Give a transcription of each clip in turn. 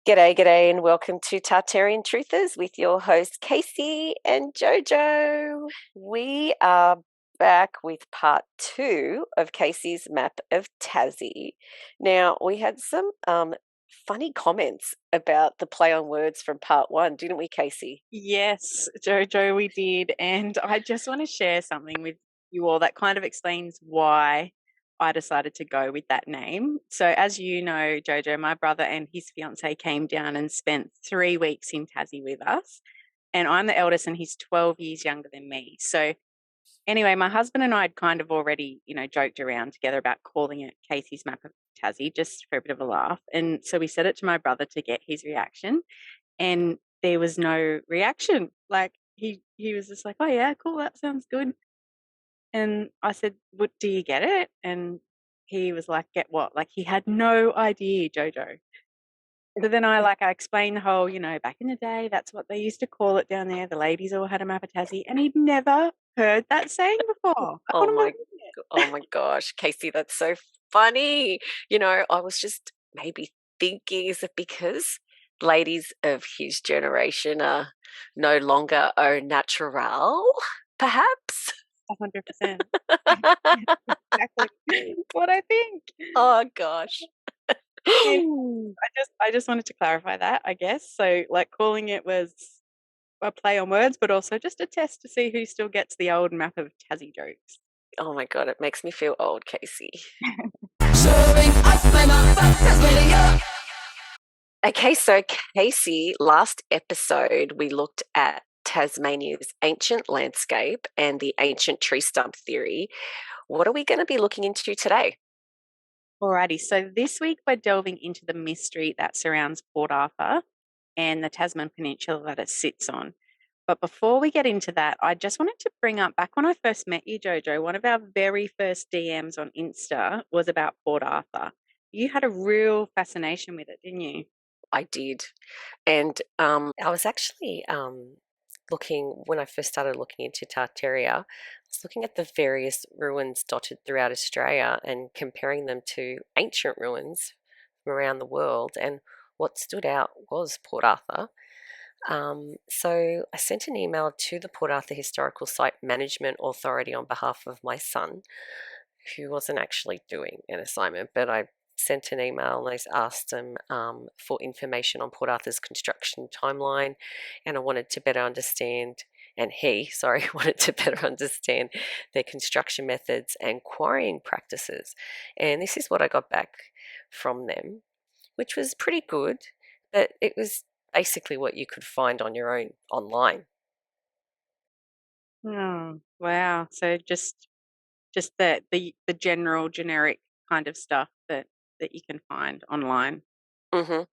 G'day, g'day, and welcome to Tartarian Truthers with your host Casey and Jojo. We are back with part two of Casey's map of Tassie. Now, we had some funny comments about the play on words from part one, didn't we, Casey? Yes, Jojo, we did. And I just want to share something with you all that kind of explains why I decided to go with that name. So, as you know, Jojo, my brother and his fiance came down and spent 3 weeks in Tassie with us. And I'm the eldest, and he's 12 years younger than me. So, anyway, my husband and I had kind of already, joked around together about calling it Casey's Map of Tassie just for a bit of a laugh. And so we said it to my brother to get his reaction, and there was no reaction. Like he was just like, "Oh yeah, cool, that sounds good." And I said, "What, do you get it?" And he was like, "Get what?" Like he had no idea, Jojo. So then I explained the whole, back in the day, that's what they used to call it down there. The ladies all had a map of Tassie, and he'd never heard that saying before. I Oh couldn't my, believe it. oh my gosh, Casey, that's so funny. I was just maybe thinking, is it because ladies of his generation are no longer au naturel, perhaps? 100%. Exactly what I think. Oh gosh. And I just wanted to clarify that, I guess. So like calling it was a play on words, but also just a test to see who still gets the old map of Tassie jokes. Oh my God, it makes me feel old, Casey. Okay, so Casey, last episode we looked at Tasmania's ancient landscape and the ancient tree stump theory. What are we going to be looking into today? Alrighty, so this week we're delving into the mystery that surrounds Port Arthur and the Tasman Peninsula that it sits on. But before we get into that, I just wanted to bring up back when I first met you, Jojo, one of our very first DMs on Insta was about Port Arthur. You had a real fascination with it, didn't you? I did. And I was actually looking, when I first started looking into Tartaria, I was looking at the various ruins dotted throughout Australia and comparing them to ancient ruins from around the world. And what stood out was Port Arthur. So I sent an email to the Port Arthur Historical Site Management Authority on behalf of my son, who wasn't actually doing an assignment, but I sent an email and I asked them for information on Port Arthur's construction timeline, and I wanted to better understand, and he, sorry, wanted to better understand their construction methods and quarrying practices. And this is what I got back from them, which was pretty good, but it was basically what you could find on your own online. Oh, wow. So just the general generic kind of stuff that you can find online. Mm-hmm.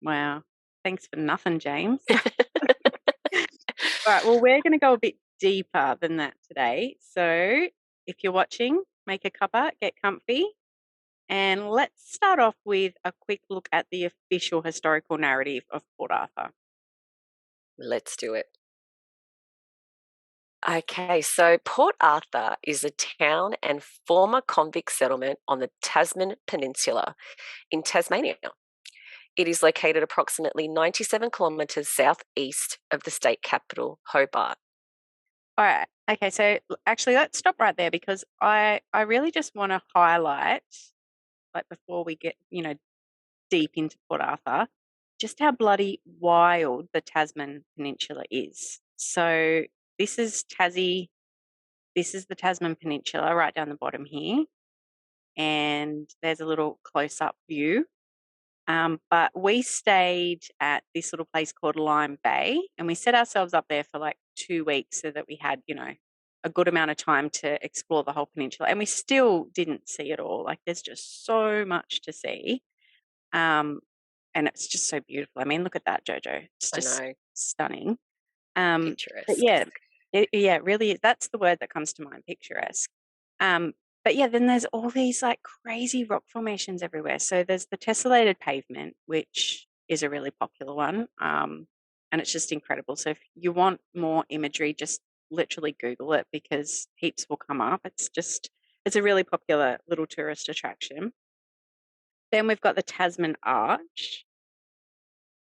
Wow. Thanks for nothing, James. All right, well, we're going to go a bit deeper than that today. So, if you're watching, make a cuppa, get comfy, and let's start off with a quick look at the official historical narrative of Port Arthur. Let's do it. Okay, so Port Arthur is a town and former convict settlement on the Tasman Peninsula in Tasmania. It is located approximately 97 kilometres southeast of the state capital, Hobart. All right. Okay, so actually let's stop right there because I really just want to highlight, like before we get, deep into Port Arthur, just how bloody wild the Tasman Peninsula is. So this is Tassie. This is the Tasman Peninsula right down the bottom here. And there's a little close up view. But we stayed at this little place called Lime Bay, and we set ourselves up there for like 2 weeks so that we had, a good amount of time to explore the whole peninsula. And we still didn't see it all. Like there's just so much to see. Um, and it's just so beautiful. I mean, look at that, Jojo. It's I just know, stunning. But picturesque. yeah, yeah, it really is. That's the word that comes to mind, picturesque. Um, but yeah, then there's all these like crazy rock formations everywhere. So there's the tessellated pavement, which is a really popular one. And it's just incredible. So if you want more imagery, just literally Google it because heaps will come up. It's a really popular little tourist attraction. Then we've got the Tasman Arch.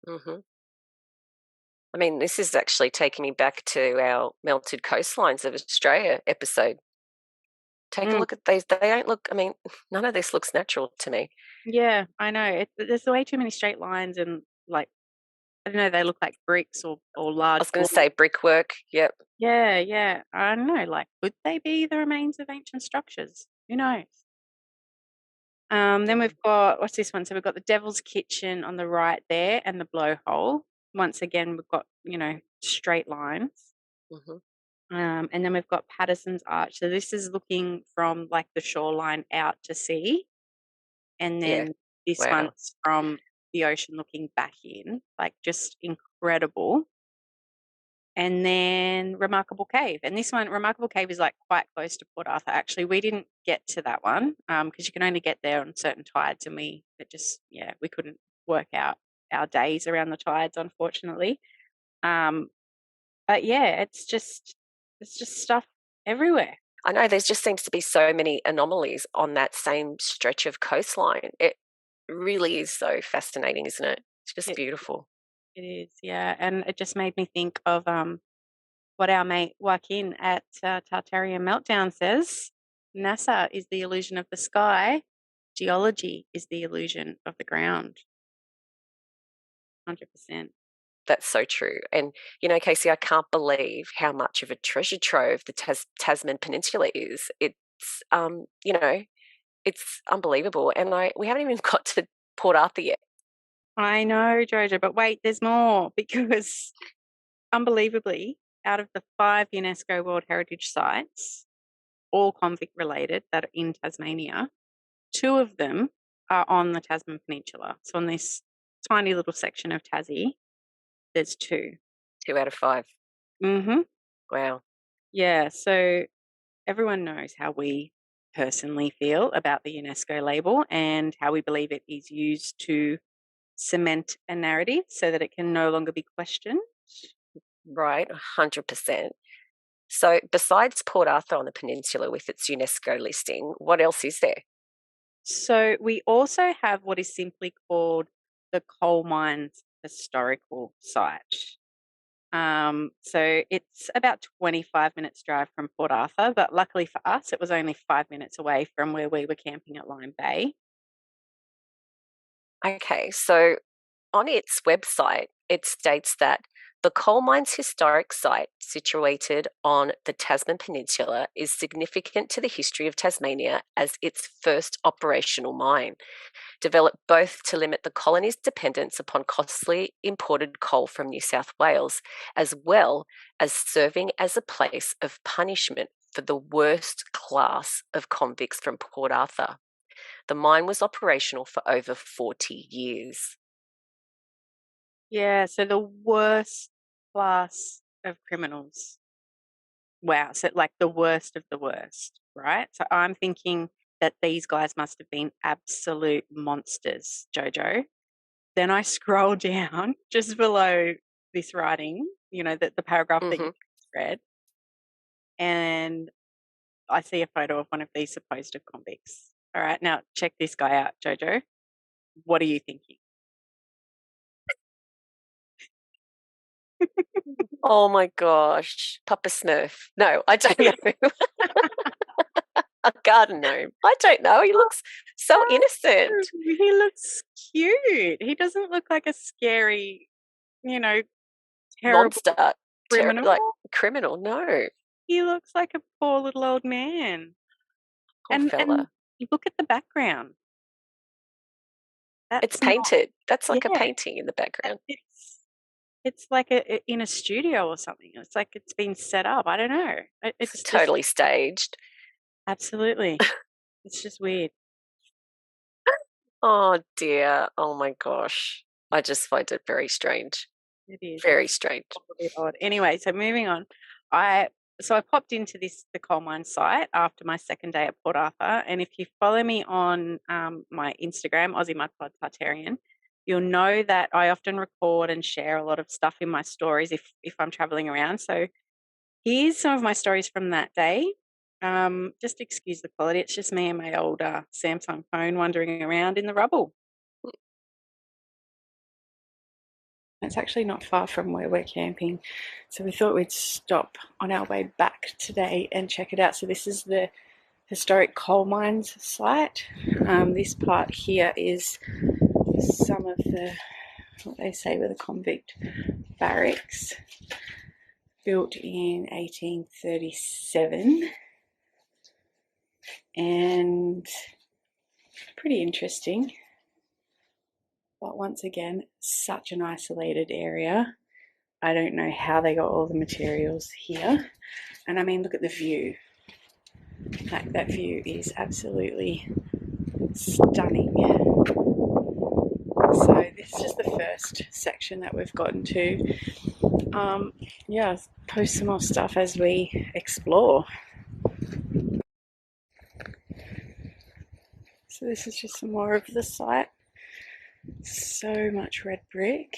Hmm. I mean, this is actually taking me back to our melted coastlines of Australia episode. Take a Mm, look at these. They don't look, I mean, none of this looks natural to me. yeah, I know. There's way too many straight lines and like I don't know. They look like bricks or I large was going to walls. say brickwork. Yep. Yeah, yeah. I don't know. Like, could they be the remains of ancient structures? Who knows? Then we've got what's this one? So we've got the Devil's Kitchen on the right there, and the blowhole. Once again, we've got straight lines. Mm-hmm. And then we've got Patterson's Arch. So this is looking from like the shoreline out to sea, and Yeah. then this Wow. one's from the ocean looking back in. Like just incredible. And then Remarkable Cave. And this one, Remarkable Cave, is like quite close to Port Arthur. Actually, we didn't get to that one because you can only get there on certain tides, and we couldn't work out our days around the tides, unfortunately. Um, but yeah, it's just stuff everywhere. I know there just seems to be so many anomalies on that same stretch of coastline. It really is so fascinating, isn't it? It's just It, beautiful. it is, yeah, and it just made me think of what our mate Joaquin at Tartarian Meltdown says. NASA is the illusion of the sky. Geology is the illusion of the ground. 100%. That's so true. And, Casey, I can't believe how much of a treasure trove the Tasman Peninsula is. It's unbelievable. And we haven't even got to Port Arthur yet. I know, Jojo, but wait, there's more because unbelievably, out of the 5 UNESCO World Heritage Sites, all convict related that are in Tasmania, 2 of them are on the Tasman Peninsula. So on this tiny little section of Tassie, there's 2. 2 out of 5. Mm-hmm. Wow. Yeah. So everyone knows how we personally feel about the UNESCO label and how we believe it is used to cement a narrative so that it can no longer be questioned. Right. 100%. So, besides Port Arthur on the peninsula with its UNESCO listing, what else is there? So we also have what is simply called the Coal Mines Historical Site. So it's about 25 minutes drive from Port Arthur, but luckily for us, it was only 5 minutes away from where we were camping at Lime Bay. Okay. So, on its website, it states that the coal mine's historic site, situated on the Tasman Peninsula, is significant to the history of Tasmania as its first operational mine, developed both to limit the colony's dependence upon costly imported coal from New South Wales, as well as serving as a place of punishment for the worst class of convicts from Port Arthur. The mine was operational for over 40 years. Yeah, so the worst class of criminals. Wow, so like the worst of the worst, right? So I'm thinking that these guys must have been absolute monsters, Jojo. Then I scroll down just below this writing, the paragraph that you Mm-hmm. read, and I see a photo of one of these supposed convicts. All right, now check this guy out, Jojo. What are you thinking? Oh my gosh. Papa Smurf. No, I don't know. A garden gnome. I don't know. He looks so No, innocent. he looks cute. He doesn't look like a scary, you know, terrible Monster. criminal. Like criminal. No. He looks like a poor little old man. Poor And fella. you look at the background. It's That's not. painted. That's like a Yeah, painting in the background. it's like in a studio or something. It's like it's been set up. I don't know. It's It's just totally staged. absolutely. It's just weird. Oh dear. Oh my gosh. I just find it very strange. It is. Very It's strange. a little bit odd. Anyway, so moving on. I I popped into the coal mine site after my second day at Port Arthur, and if you follow me on my Instagram, Aussie Mudpod Tartarian, you'll know that I often record and share a lot of stuff in my stories if I'm traveling around. So here's some of my stories from that day. Just excuse the quality. It's just me and my old Samsung phone wandering around in the rubble. It's actually not far from where we're camping, so we thought we'd stop on our way back today and check it out. So this is the historic coal mines site. This part here is some of the, what they say were the convict barracks, built in 1837, and pretty interesting. But once again, such an isolated area. I don't know how they got all the materials here. And I mean, look at the view. Like, that view is absolutely stunning. So this is just the first section that we've gotten to. Yeah, I'll post some more stuff as we explore. So this is just some more of the site. So much red brick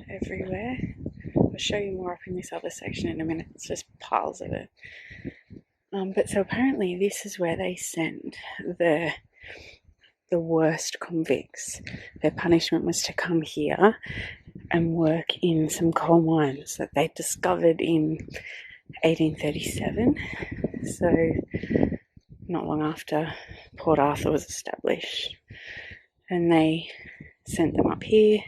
everywhere. I'll show you more up in this other section in a minute. It's just piles of it. But so apparently this is where they send the worst convicts. Their punishment was to come here and work in some coal mines that they discovered in 1837. So not long after Port Arthur was established. And they sent them up here,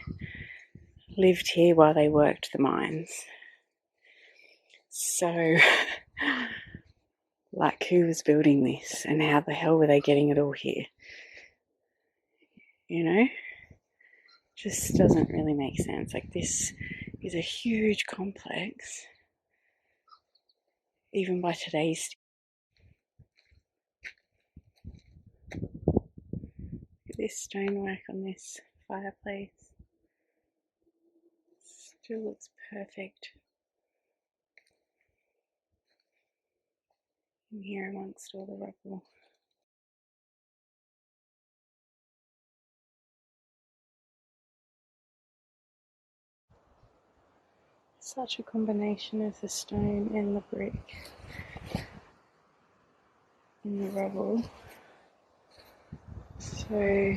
lived here while they worked the mines. So, like, who was building this and how the hell were they getting it all here? You know? Just doesn't really make sense. Like, this is a huge complex, even by today's. Look at this stonework on this fireplace. Still looks perfect. In here amongst all the rubble. Such a combination of the stone and the brick in the rubble. So, I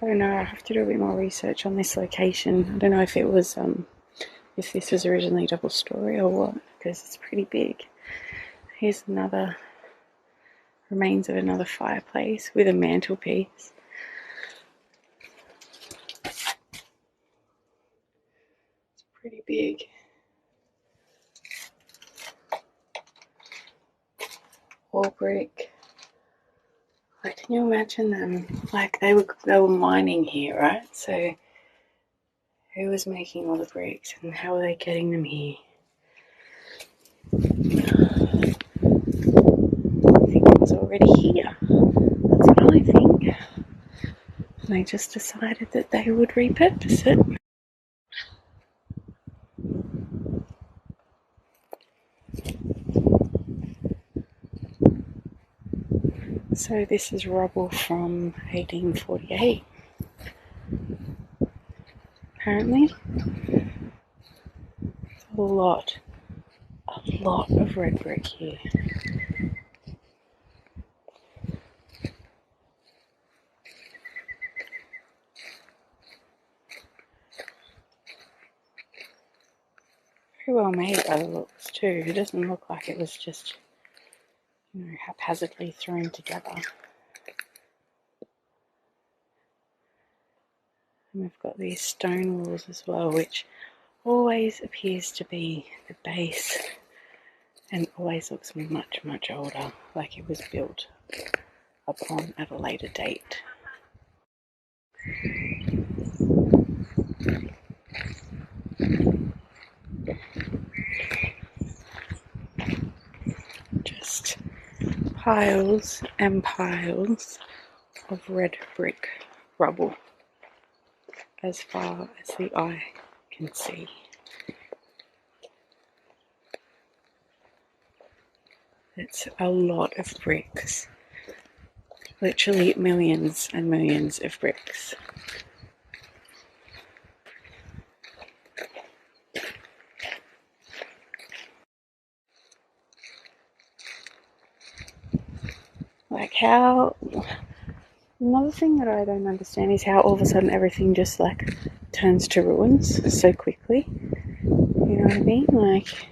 don't know, I have to do a bit more research on this location. I don't know if it was, if this was originally double story or what, because it's pretty big. Here's another remains of another fireplace with a mantelpiece. It's pretty big. All brick. Like, can you imagine them? Like, they were mining here, right? So who was making all the bricks and how are they getting them here? I think it was already here. That's what I think. And they just decided that they would repurpose it. So this is rubble from 1848. Apparently. It's a lot of red brick here. Very well made by the looks too. It doesn't look like it was just, you know, haphazardly thrown together. And we've got these stone walls as well, which always appears to be the base and always looks much, much older, like it was built upon at a later date. Just piles and piles of red brick rubble as far as the eye can see. It's a lot of bricks. Literally millions and millions of bricks. Like, how... Another thing that I don't understand is how all of a sudden everything just like turns to ruins so quickly. You know what I mean? Like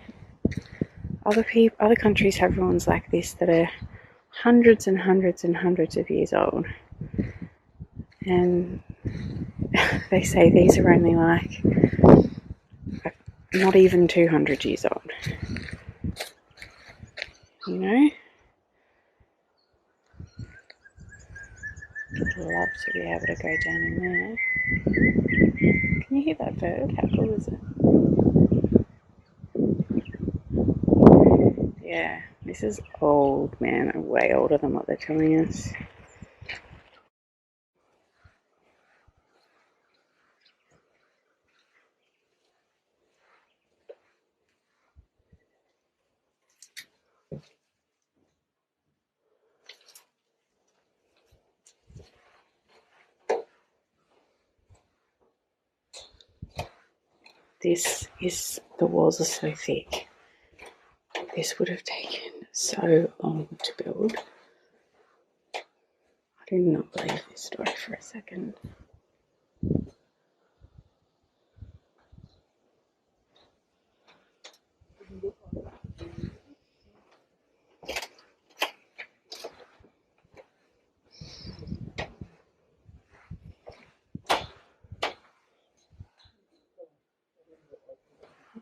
other countries have ruins like this that are hundreds and hundreds and hundreds of years old, and they say these are only like not even 200 years old. You know, I'd love to be able to go down in there. Can you hear that bird? How cool is it? Yeah, this is old, man. Way older than what they're telling us. The walls are so thick. This would have taken so long to build. I do not believe this story for a second.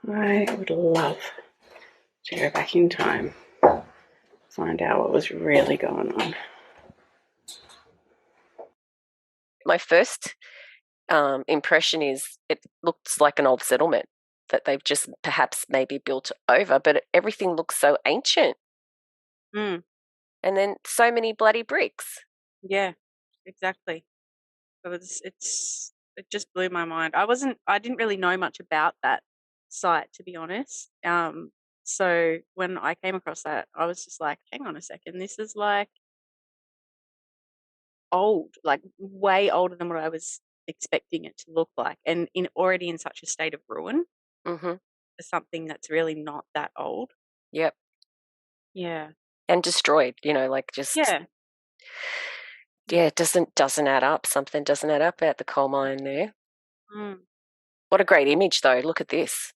I would love to go back in time, find out what was really going on. My first impression is it looks like an old settlement that they've just perhaps maybe built over, but everything looks so ancient. Mm. And then so many bloody bricks. Yeah, exactly. It just blew my mind. I didn't really know much about that site, to be honest. So when I came across that, I was just like, hang on a second, this is like old, like way older than what I was expecting it to look like, and already in such a state of ruin Mm-hmm. for something that's really not that old. Yep. Yeah. And destroyed, like just, Yeah. yeah, it doesn't add up. Something doesn't add up at the coal mine there. Mm. What a great image, though. Look at this.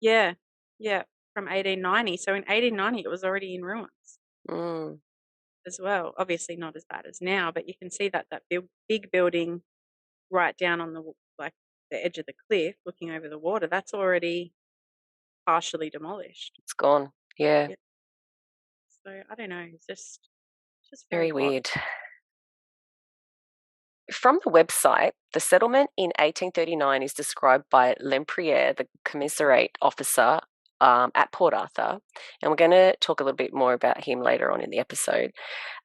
Yeah. Yeah. From 1890. So in 1890, it was already in ruins Mm. as well. Obviously not as bad as now, but you can see that big building right down on like the edge of the cliff looking over the water, that's already partially demolished. It's gone. Yeah. Yeah. So I don't know, it's just Very very odd. weird. From the website, the settlement in 1839 is described by Lempriere, the commissariat officer at Port Arthur. And we're going to talk a little bit more about him later on in the episode.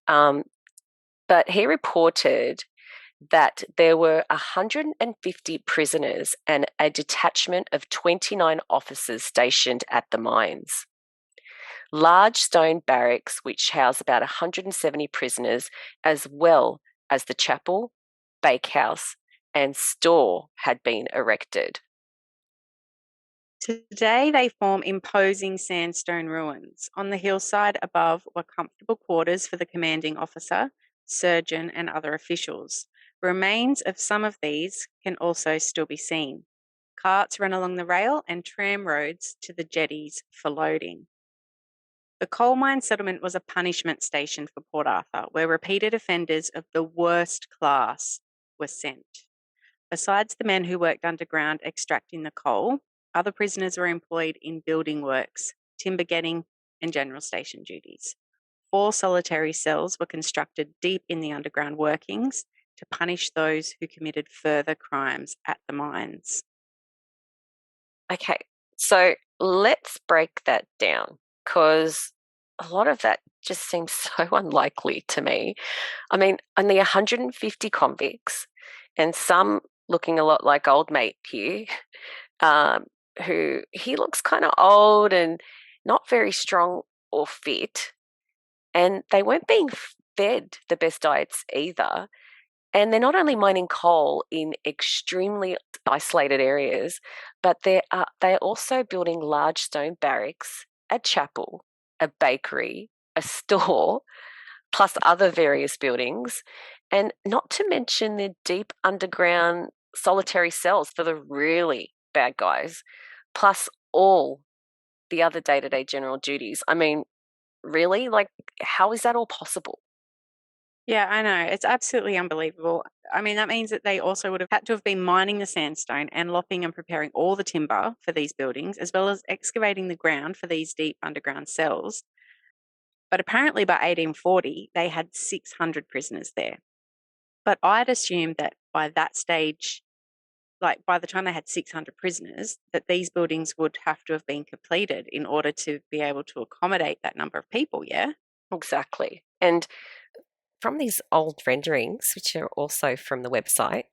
But he reported that there were 150 prisoners and a detachment of 29 officers stationed at the mines. Large stone barracks, which house about 170 prisoners, as well as the chapel, bakehouse, and store, had been erected. Today they form imposing sandstone ruins. On the hillside above were comfortable quarters for the commanding officer, surgeon, and other officials. Remains of some of these can also still be seen. Carts run along the rail and tram roads to the jetties for loading. The coal mine settlement was a punishment station for Port Arthur, where repeated offenders of the worst class were sent. Besides the men who worked underground extracting the coal, other prisoners were employed in building works, timber getting, and general station duties. 4 solitary cells were constructed deep in the underground workings to punish those who committed further crimes at the mines. Okay, so let's break that down because a lot of that just seems so unlikely to me. I mean, only 150 convicts and some looking a lot like old mate here, um, who he looks kind of old and not very strong or fit. And they weren't being fed the best diets either. And they're not only mining coal in extremely isolated areas, but they're also building large stone barracks, a chapel, a bakery, a store, plus other various buildings, and not to mention the deep underground solitary cells for the really bad guys, plus all the other day to day general duties. I mean, really? Like, how is that all possible? Yeah, I know. It's absolutely unbelievable. I mean, that means that they also would have had to have been mining the sandstone and lopping and preparing all the timber for these buildings, as well as excavating the ground for these deep underground cells. But apparently by 1840, they had 600 prisoners there. But I'd assumed that by that stage, like by the time they had 600 prisoners, that these buildings would have to have been completed in order to be able to accommodate that number of people, yeah? Exactly. And from these old renderings, which are also from the website,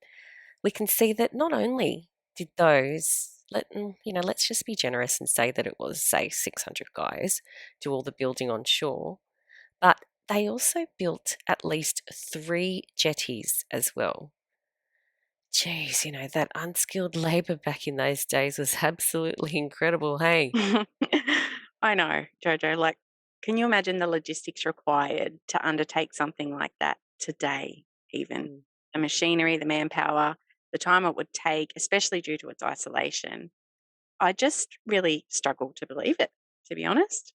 we can see that not only did let's just be generous and say that it was, say, 600 guys do all the building on shore, but they also built at least 3 jetties as well. Geez, that unskilled labor back in those days was absolutely incredible, hey? I know, Jojo. Like, can you imagine the logistics required to undertake something like that today, even? Mm. The machinery, the manpower, the time it would take, especially due to its isolation. I just really struggle to believe it, to be honest.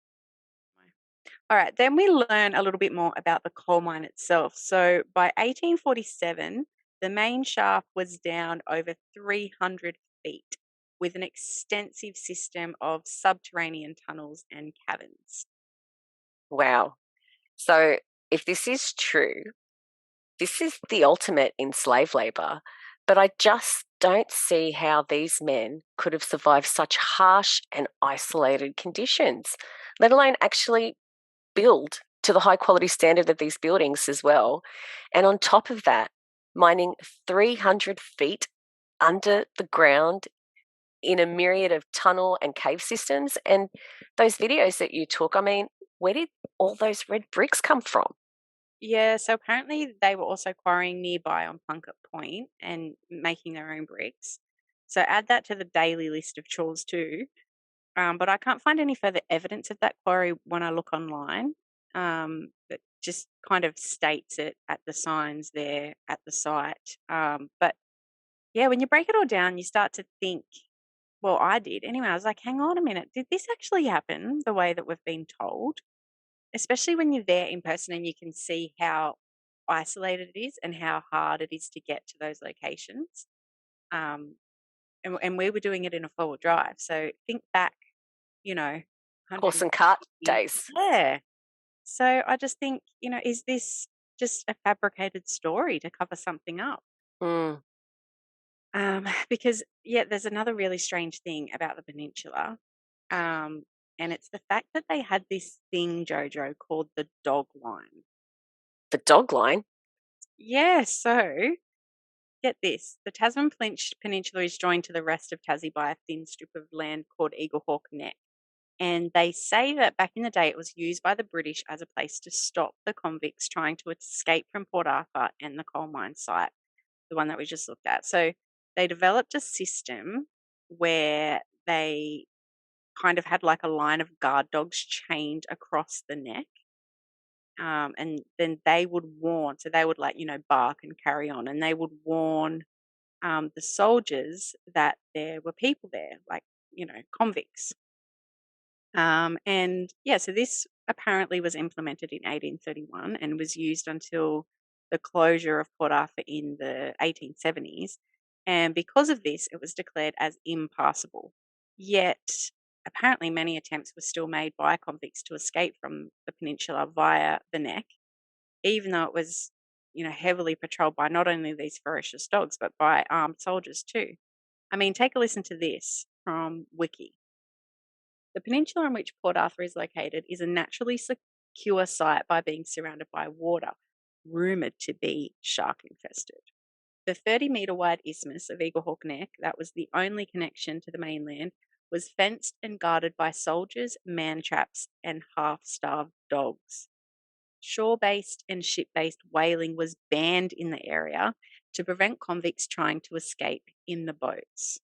All right, then we learn a little bit more about the coal mine itself. So by 1847, the main shaft was down over 300 feet with an extensive system of subterranean tunnels and caverns. Wow. So, if this is true, this is the ultimate in slave labor, but I just don't see how these men could have survived such harsh and isolated conditions, let alone actually build to the high quality standard of these buildings as well. And on top of that, mining 300 feet under the ground in a myriad of tunnel and cave systems. And those videos that you took, I mean, where did all those red bricks come from? Yeah, so apparently they were also quarrying nearby on Plunkett Point and making their own bricks. So add that to the daily list of chores too. But I can't find any further evidence of that quarry when I look online. That just kind of states it at the signs there at the site. But yeah, when you break it all down, you start to think, well, I did. Anyway, I was like, hang on a minute. Did this actually happen the way that we've been told? Especially when you're there in person and you can see how isolated it is and how hard it is to get to those locations. Um, and we were doing it in a 4-wheel drive. So think back, you know, Horse 150 and cart years. days. Yeah. So I just think, is this just a fabricated story to cover something up? Mm. Because, yeah, there's another really strange thing about the peninsula. Um, and it's the fact that they had this thing, Jojo, called the dog line. The dog line. Yeah, so get this. The Tasman Peninsula is joined to the rest of Tassie by a thin strip of land called Eaglehawk Neck. And they say that back in the day, it was used by the British as a place to stop the convicts trying to escape from Port Arthur and the coal mine site, the one that we just looked at. So they developed a system where they kind of had like a line of guard dogs chained across the neck. And then they would warn, so they would like, bark and carry on, and they would warn the soldiers that there were people there, like, convicts. And yeah, so this apparently was implemented in 1831 and was used until the closure of Port Arthur in the 1870s. And because of this, it was declared as impassable. Yet, apparently, many attempts were still made by convicts to escape from the peninsula via the neck, even though it was, heavily patrolled by not only these ferocious dogs, but by armed soldiers too. I mean, take a listen to this from Wiki. The peninsula on which Port Arthur is located is a naturally secure site by being surrounded by water, rumoured to be shark infested. The 30-metre wide isthmus of Eaglehawk Neck, that was the only connection to the mainland, was fenced and guarded by soldiers, man traps, and half starved dogs. Shore based and ship based whaling was banned in the area to prevent convicts trying to escape in the boats.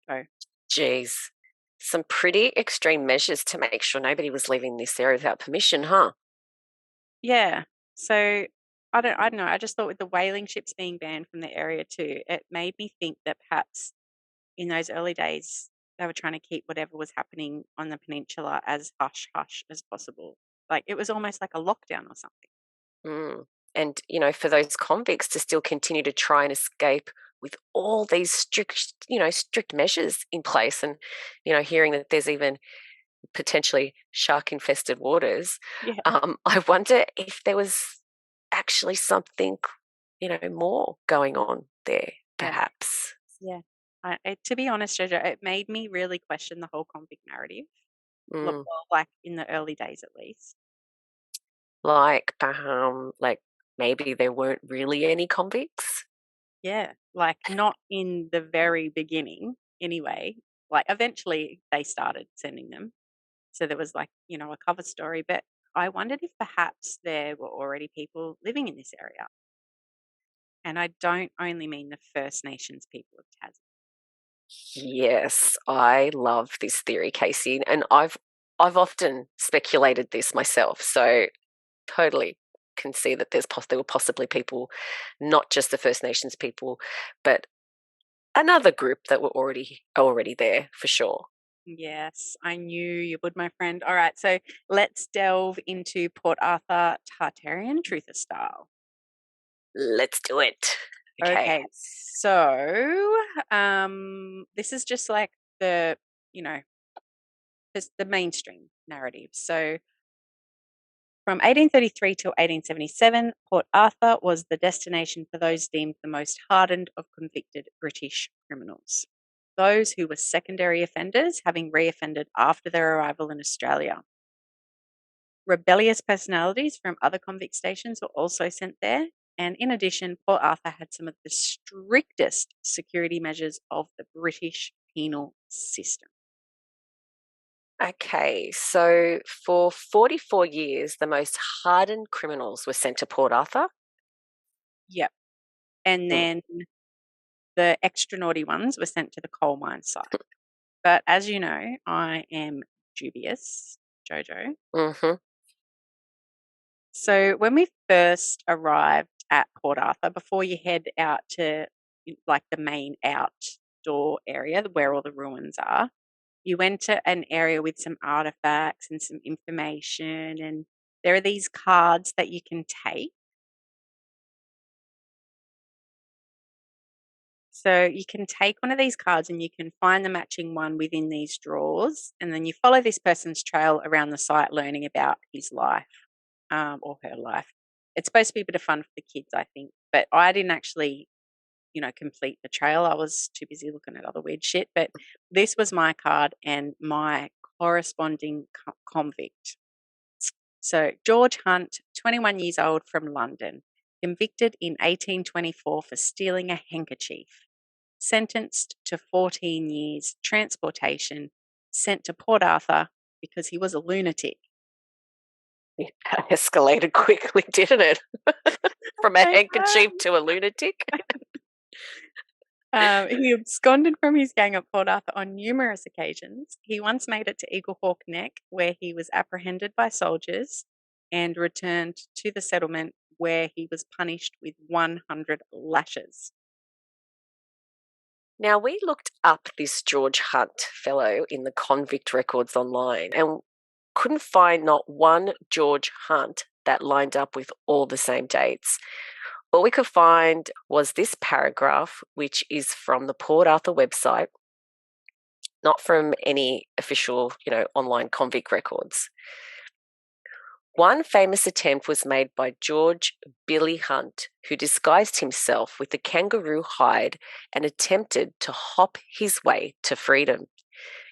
So, Geez. Some pretty extreme measures to make sure nobody was leaving this area without permission, huh? yeah. So I don't know. I just thought with the whaling ships being banned from the area too, it made me think that perhaps in those early days they were trying to keep whatever was happening on the peninsula as hush hush as possible. Like it was almost like a lockdown or something. Mm. And, for those convicts to still continue to try and escape with all these strict measures in place and, hearing that there's even potentially shark infested waters, Yeah. I wonder if there was actually something, more going on there, Yeah. perhaps. Yeah. To be honest, Jojo, it made me really question the whole convict narrative, Mm. like in the early days at least. Like maybe there weren't really any convicts. Yeah, like not in the very beginning anyway. Like eventually they started sending them. So there was like, a cover story, but I wondered if perhaps there were already people living in this area. And I don't only mean the First Nations people of Tassie. Yes, I love this theory, Casey, and I've often speculated this myself. So totally can see that there were possibly people, not just the First Nations people, but another group that were already there for sure. Yes, I knew you would, my friend. All right, so let's delve into Port Arthur Tartarian truther style. Let's do it. Okay. Okay, so this is just like the, you know, just the mainstream narrative. So from 1833 till 1877, Port Arthur was the destination for those deemed the most hardened of convicted British criminals. Those who were secondary offenders, having reoffended after their arrival in Australia. Rebellious personalities from other convict stations were also sent there. And in addition, Port Arthur had some of the strictest security measures of the British penal system. Okay, so for 44 years, the most hardened criminals were sent to Port Arthur. Yep. And Mm. then the extra naughty ones were sent to the coal mine site. But as you know, I am dubious, Jojo. Mm-hmm. So when we first arrived at Port Arthur, before you head out to like the main outdoor area where all the ruins are, you enter an area with some artifacts and some information, and there are these cards that you can take. So you can take one of these cards and you can find the matching one within these drawers, and then you follow this person's trail around the site, learning about his life or her life. It's supposed to be a bit of fun for the kids, I think, but I didn't actually, complete the trail. I was too busy looking at other weird shit. But this was my card and my corresponding convict. So George Hunt, 21 years old from London, convicted in 1824 for stealing a handkerchief, sentenced to 14 years transportation, sent to Port Arthur because he was a lunatic. It escalated quickly, didn't it? From a I handkerchief to a lunatic. He absconded from his gang at Port Arthur on numerous occasions. He once made it to Eagle Hawk Neck, where he was apprehended by soldiers and returned to the settlement, where he was punished with 100 lashes. Now, we looked up this George Hunt fellow in the convict records online and couldn't find not one George Hunt that lined up with all the same dates. All we could find was this paragraph, which is from the Port Arthur website, not from any official, online convict records. One famous attempt was made by George Billy Hunt, who disguised himself with a kangaroo hide and attempted to hop his way to freedom.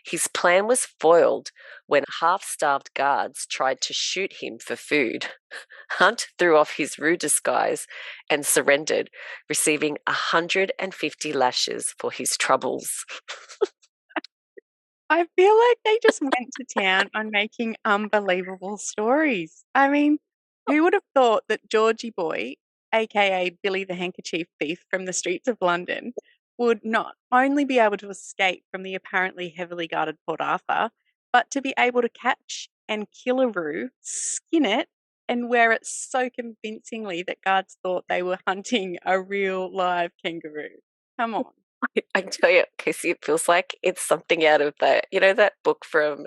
His plan was foiled when half-starved guards tried to shoot him for food. Hunt threw off his rude disguise and surrendered, receiving 150 lashes for his troubles. I feel like they just went to town on making unbelievable stories. I mean, who would have thought that Georgie Boy, aka Billy the Handkerchief Thief from the streets of London, would not only be able to escape from the apparently heavily guarded Port Arthur, but to be able to catch and kill a roo, skin it, and wear it so convincingly that guards thought they were hunting a real live kangaroo. Come on. I tell you, Casey, it feels like it's something out of that book from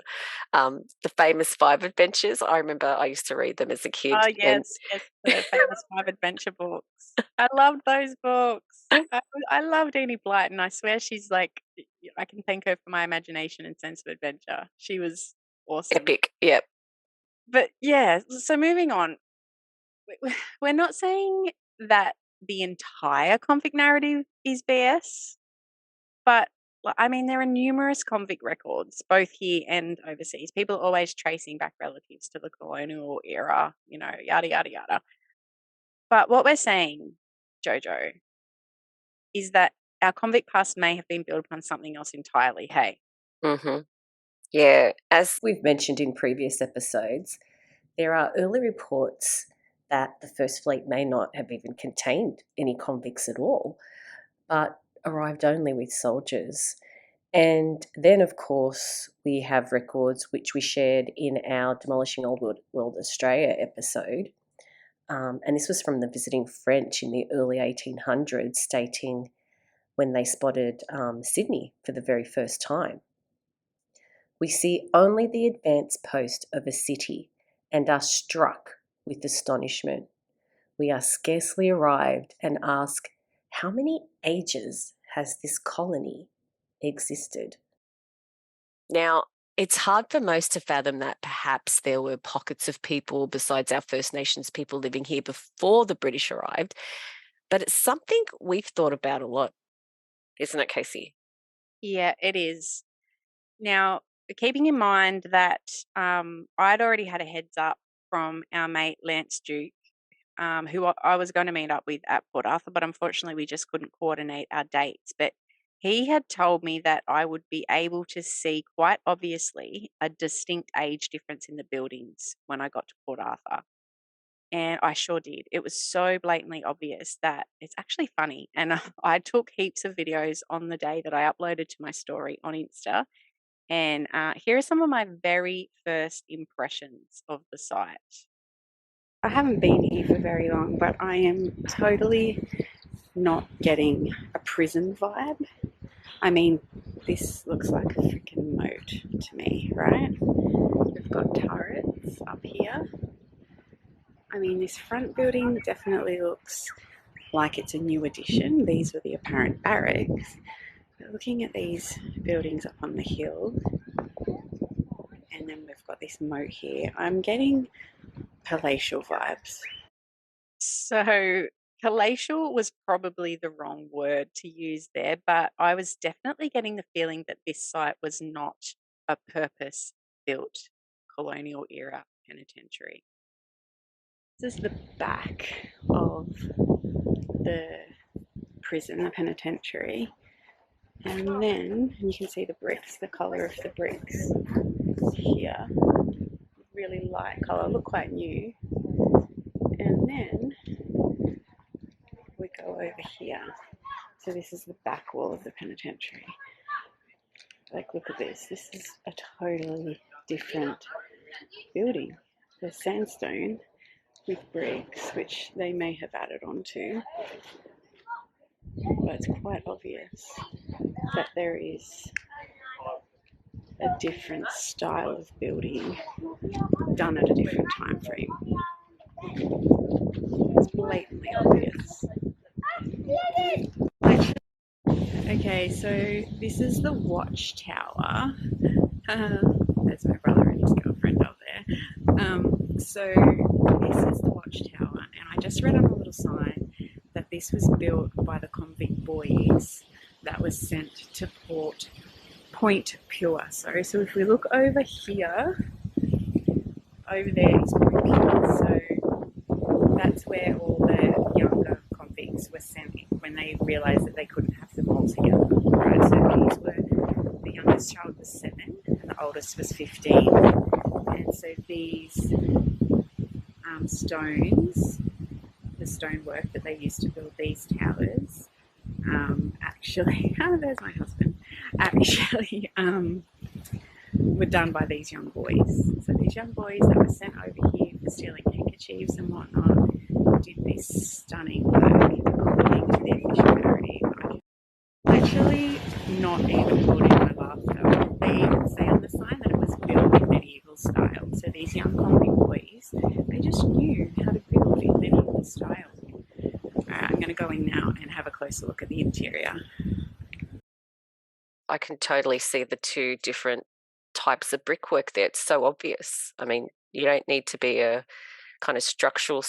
the famous Five Adventures. I remember I used to read them as a kid, Oh, and yes, yes, the famous Five Adventure books. I loved those books. I loved Enid Blyton. I swear she's like, I can thank her for my imagination and sense of adventure. She was awesome. epic. Yep. But yeah, so moving on, we're not saying that the entire convict narrative is BS, but I mean, there are numerous convict records, both here and overseas. People are always tracing back relatives to the colonial era, yada, yada, yada. But what we're saying, Jojo, is that our convict past may have been built upon something else entirely. Hey. Mm-hmm. Yeah, as we've mentioned in previous episodes, there are early reports that the First Fleet may not have even contained any convicts at all, but arrived only with soldiers. And then, of course, we have records which we shared in our Demolishing Old World Australia episode. And this was from the visiting French in the early 1800s, stating when they spotted Sydney for the very first time. We see only the advance post of a city and are struck with astonishment. We are scarcely arrived and ask, how many ages has this colony existed? Now, it's hard for most to fathom that perhaps there were pockets of people besides our First Nations people living here before the British arrived, but it's something we've thought about a lot, isn't it, Casey? Yeah, it is. Now, keeping in mind that I'd already had a heads up from our mate Lance Duke, who I was going to meet up with at Port Arthur, but unfortunately we just couldn't coordinate our dates. But he had told me that I would be able to see quite obviously a distinct age difference in the buildings when I got to Port Arthur. And I sure did. It was so blatantly obvious that it's actually funny. And I took heaps of videos on the day that I uploaded to my story on Insta. And here are some of my very first impressions of the site. I haven't been here for very long, but I am totally not getting a prison vibe. I mean, this looks like a freaking moat to me, right? We've got turrets up here. I mean, this front building definitely looks like it's a new addition. These were the apparent barracks. But looking at these buildings up on the hill, and then we've got this moat here, I'm getting palatial vibes. So palatial was probably the wrong word to use there, but I was definitely getting the feeling that this site was not a purpose-built colonial era penitentiary. This is the back of the prison, the penitentiary. And then you can see the bricks, the colour of the bricks here. Really light colour, look quite new. And then we go over here. So this is the back wall of the penitentiary. Like, look at this. This is a totally different building. There's sandstone with bricks, which they may have added onto. But it's quite obvious that there is a different style of building done at a different time frame. It's blatantly obvious. Okay, so this is the watchtower. There's my brother and his girlfriend up there. So this is the watchtower, and I just read on a little sign that this was built by the convict boys that was sent to Point Puer. So if we look over here, over there is Point Puer. So that's where all the younger convicts were sent when they realised that they couldn't have them all together. Right? So these were, the youngest child was 7 and the oldest was 15. And so these stones, the stonework that they used to build these towers, actually, there's my husband, actually were done by these young boys. So these young boys that were sent over here for stealing handcuffs Chiefs and whatnot did this stunning work according to the official narrative. I actually not even holding my laughter. They even say on the sign that it was built in medieval style. So these young convict boys, they just knew how to build in medieval style. Alright, I'm going to go in now and have a closer look at the interior. I can totally see the two different types of brickwork there. It's so obvious. I mean, you don't need to be a kind of structural,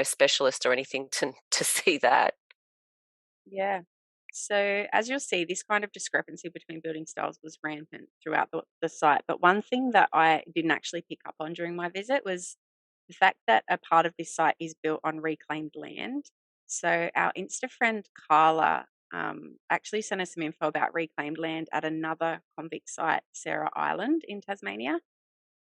specialist or anything to see that. Yeah. So, as you'll see, this kind of discrepancy between building styles was rampant throughout the site. But one thing that I didn't actually pick up on during my visit was the fact that a part of this site is built on reclaimed land. So, our Insta friend Carla actually sent us some info about reclaimed land at another convict site, Sarah Island in Tasmania.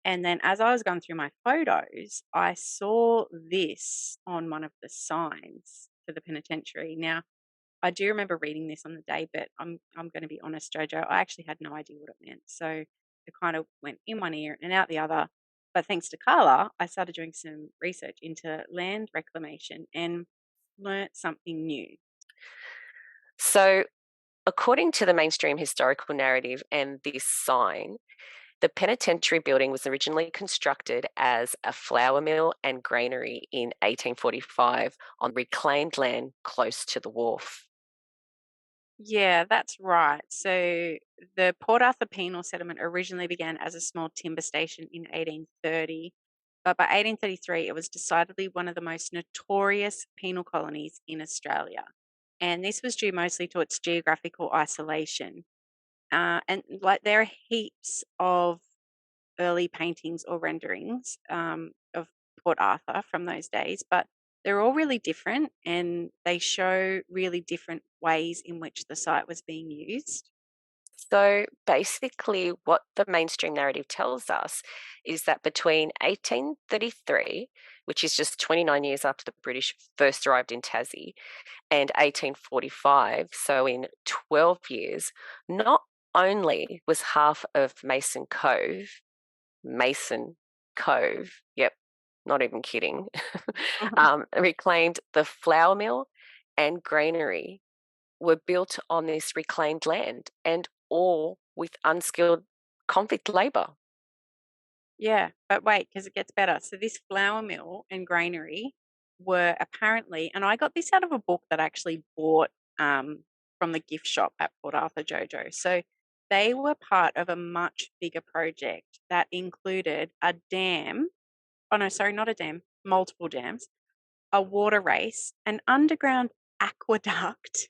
And then as I was going through my photos, I saw this on one of the signs for the penitentiary. Now, I do remember reading this on the day, but I'm going to be honest, Jojo, I actually had no idea what it meant. So it kind of went in one ear and out the other. But thanks to Carla, I started doing some research into land reclamation and learnt something new. So, according to the mainstream historical narrative and this sign, the penitentiary building was originally constructed as a flour mill and granary in 1845 on reclaimed land close to the wharf. Yeah, that's right. So the Port Arthur penal settlement originally began as a small timber station in 1830, but by 1833 it was decidedly one of the most notorious penal colonies in Australia. And this was due mostly to its geographical isolation. And like there are heaps of early paintings or renderings of Port Arthur from those days, but they're all really different and they show really different ways in which the site was being used. So basically, what the mainstream narrative tells us is that between 1833, which is just 29 years after the British first arrived in Tassie, and 1845, so in 12 years, not only was half of Mason Cove, yep, not even kidding, reclaimed, the flour mill and granary were built on this reclaimed land and all with unskilled convict labour. Yeah, but wait, because it gets better. So this flour mill and granary were apparently, and I got this out of a book that I actually bought from the gift shop at Port Arthur Jojo. So they were part of a much bigger project that included a dam. Oh no, sorry, not a dam, multiple dams, a water race, an underground aqueduct,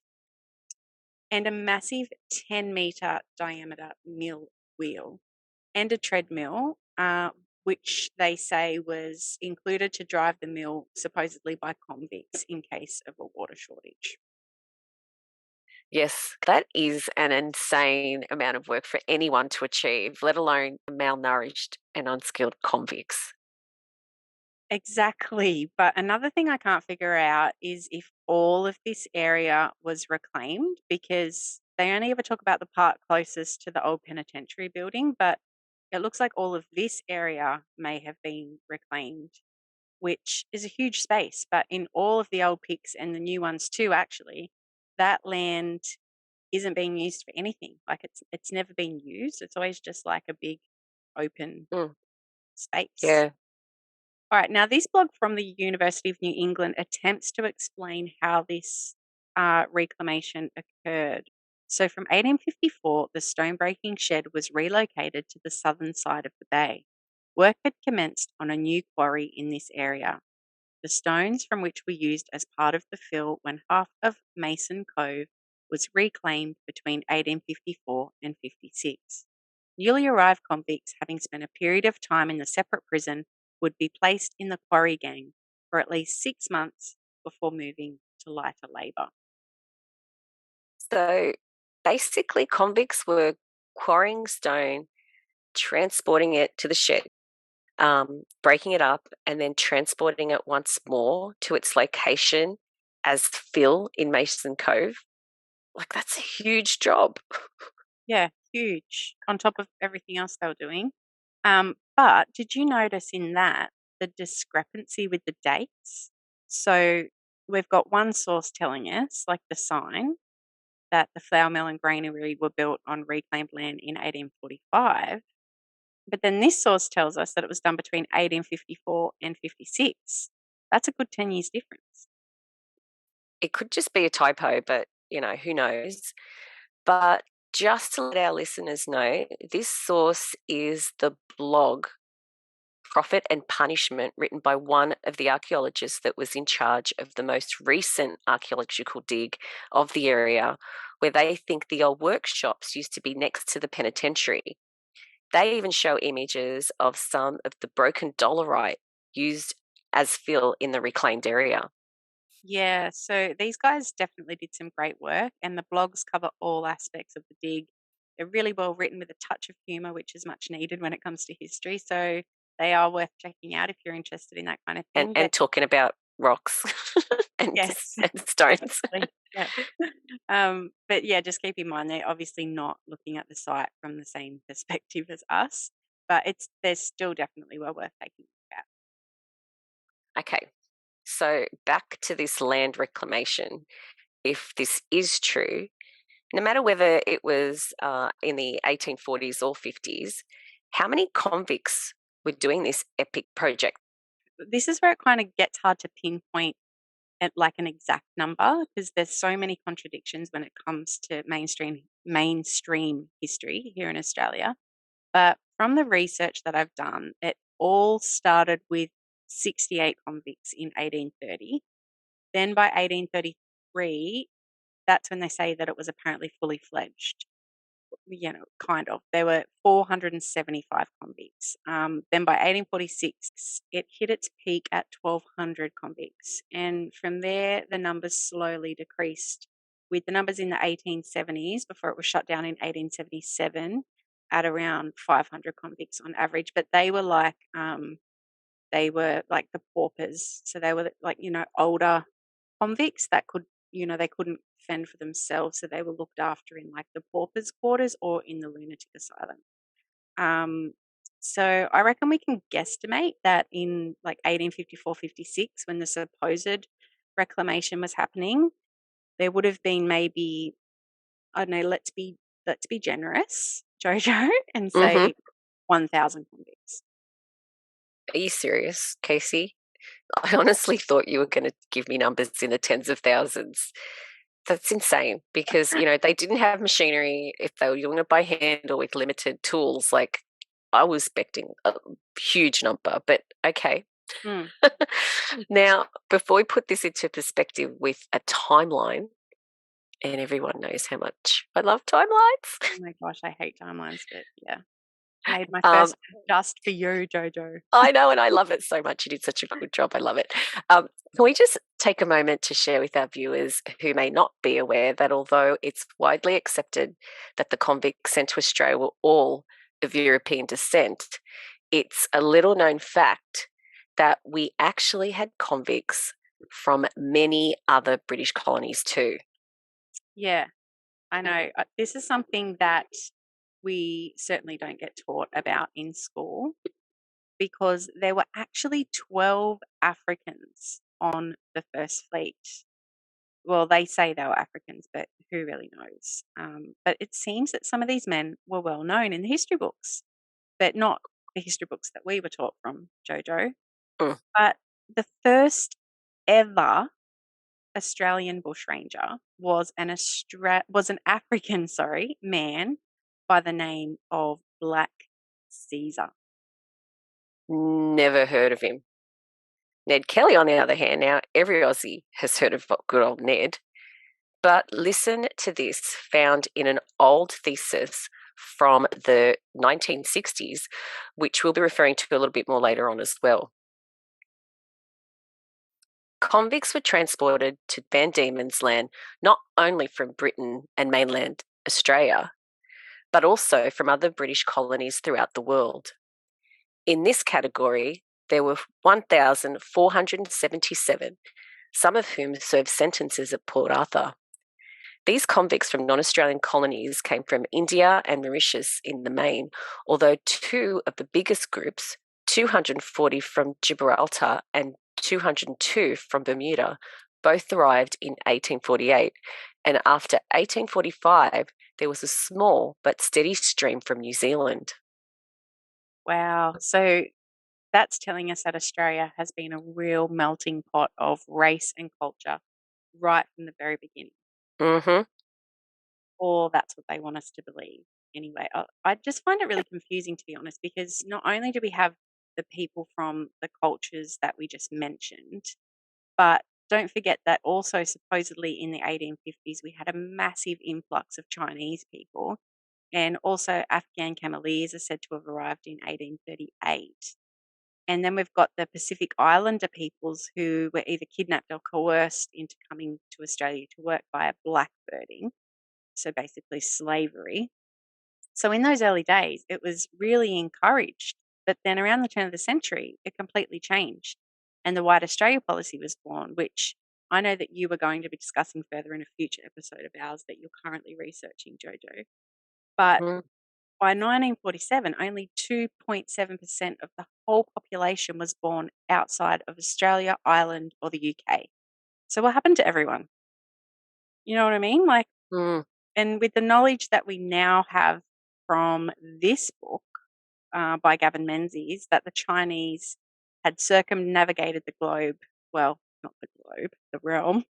and a massive 10-meter diameter mill wheel and a treadmill, which they say was included to drive the mill supposedly by convicts in case of a water shortage. Yes, that is an insane amount of work for anyone to achieve, let alone malnourished and unskilled convicts. Exactly. But another thing I can't figure out is if all of this area was reclaimed because they only ever talk about the part closest to the old penitentiary building, but it looks like all of this area may have been reclaimed, which is a huge space. But in all of the old pics and the new ones too, actually, that land isn't being used for anything. Like it's never been used. It's always just like a big open Mm, space. yeah. All right, now this blog from the University of New England attempts to explain how this reclamation occurred. So, from 1854, the stone-breaking shed was relocated to the southern side of the bay. Work had commenced on a new quarry in this area. The stones from which were used as part of the fill when half of Mason Cove was reclaimed between 1854 and 56. Newly arrived convicts, having spent a period of time in the separate prison, would be placed in the quarry gang for at least 6 months before moving to lighter labour. So basically, convicts were quarrying stone, transporting it to the shed, breaking it up, and then transporting it once more to its location as fill in Mason Cove. Like, that's a huge job. Yeah, huge on top of everything else they were doing. But did you notice in that the discrepancy with the dates. So we've got one source telling us, like the sign, that the flour mill and granary were built on reclaimed land in 1845. But then this source tells us that it was done between 1854 and 56. That's a good 10 years difference. It could just be a typo, but who knows? But just to let our listeners know, this source is the blog Profit and Punishment, written by one of the archaeologists that was in charge of the most recent archaeological dig of the area, where they think the old workshops used to be next to the penitentiary. They even show images of some of the broken dolerite used as fill in the reclaimed area. Yeah, so these guys definitely did some great work, and the blogs cover all aspects of the dig. They're really well written with a touch of humour, which is much needed when it comes to history. So they are worth checking out if you're interested in that kind of and, thing. and But talking about rocks and, yes, and stones. definitely. Yeah. But yeah, just keep in mind they're obviously not looking at the site from the same perspective as us, but they're still definitely well worth taking a look at. Okay, so back to this land reclamation. If this is true, no matter whether it was in the 1840s or 50s, how many convicts were doing this epic project? This is where it kind of gets hard to pinpoint at like an exact number because there's so many contradictions when it comes to mainstream history here in Australia. But from the research that I've done, it all started with 68 convicts in 1830. Then by 1833, that's when they say that it was apparently fully fledged. Kind of. There were 475 convicts. Then by 1846, it hit its peak at 1,200 convicts. And from there, the numbers slowly decreased, with the numbers in the 1870s, before it was shut down in 1877, at around 500 convicts on average. But they were like the paupers. So they were like, older convicts that they couldn't fend for themselves. So they were looked after in like the paupers' quarters or in the lunatic asylum. Um, so I reckon we can guesstimate that in like 1854, 56, when the supposed reclamation was happening, there would have been maybe, I don't know, let's be generous, Jojo, and Mm-hmm. say 1,000 convicts. Are you serious, Casey? I honestly thought you were going to give me numbers in the tens of thousands. That's insane because, they didn't have machinery. If they were doing it by hand or with limited tools, like I was expecting a huge number, but okay. Hmm. Now, before we put this into perspective with a timeline, and everyone knows how much I love timelines. Oh my gosh, I hate timelines, but yeah. Made my Um, first just for you, Jojo. I know, and I love it so much. You did such a good job. I love it. Can we just take a moment to share with our viewers who may not be aware that although it's widely accepted that the convicts sent to Australia were all of European descent, it's a little known fact that we actually had convicts from many other British colonies too. Yeah, I know. This is something that we certainly don't get taught about in school because there were actually 12 Africans on the first fleet. Well, they say they were Africans, but who really knows? But it seems that some of these men were well known in the history books, but not the history books that we were taught from, Jojo. Mm. But the first ever Australian bushranger was an African, sorry, man by the name of Black Caesar. Never heard of him. Ned Kelly, on the other hand, now every Aussie has heard of good old Ned. But listen to this, found in an old thesis from the 1960s, which we'll be referring to a little bit more later on as well. Convicts were transported to Van Diemen's Land not only from Britain and mainland Australia, but also from other British colonies throughout the world. In this category, there were 1,477, some of whom served sentences at Port Arthur. These convicts from non-Australian colonies came from India and Mauritius in the main, although two of the biggest groups 240 from Gibraltar, and 202 from Bermuda. Both arrived in 1848. And after 1845, there was a small but steady stream from New Zealand. Wow. So that's telling us that Australia has been a real melting pot of race and culture right from the very beginning. Mm-hmm. Or that's what they want us to believe. Anyway, I just find it really confusing, to be honest, because not only do we have the people from the cultures that we just mentioned, but don't forget that also supposedly in the 1850s, we had a massive influx of Chinese people. And also Afghan Cameleers are said to have arrived in 1838. And then we've got the Pacific Islander peoples who were either kidnapped or coerced into coming to Australia to work via blackbirding, so basically slavery. So in those early days, it was really encouraged. But then around the turn of the century, it completely changed. And the White Australia policy was born, which I know that you were going to be discussing further in a future episode of ours that you're currently researching, Jojo. But Mm. by 1947, only 2.7% of the whole population was born outside of Australia, Ireland, or the UK. So what happened to everyone? You know what I mean? Like, Mm. and with the knowledge that we now have from this book by Gavin Menzies, that the Chinese had circumnavigated the globe, well, not the globe, the realm,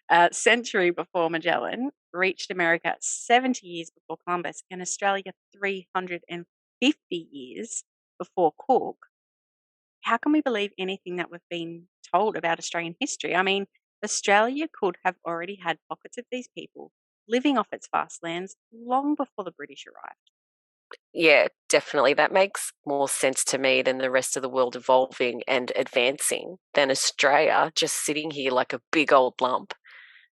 a century before Magellan, reached America 70 years before Columbus, and Australia 350 years before Cook. How can we believe anything that we've been told about Australian history? I mean, Australia could have already had pockets of these people living off its vast lands long before the British arrived. Yeah, definitely. That makes more sense to me than the rest of the world evolving and advancing than Australia just sitting here like a big old lump,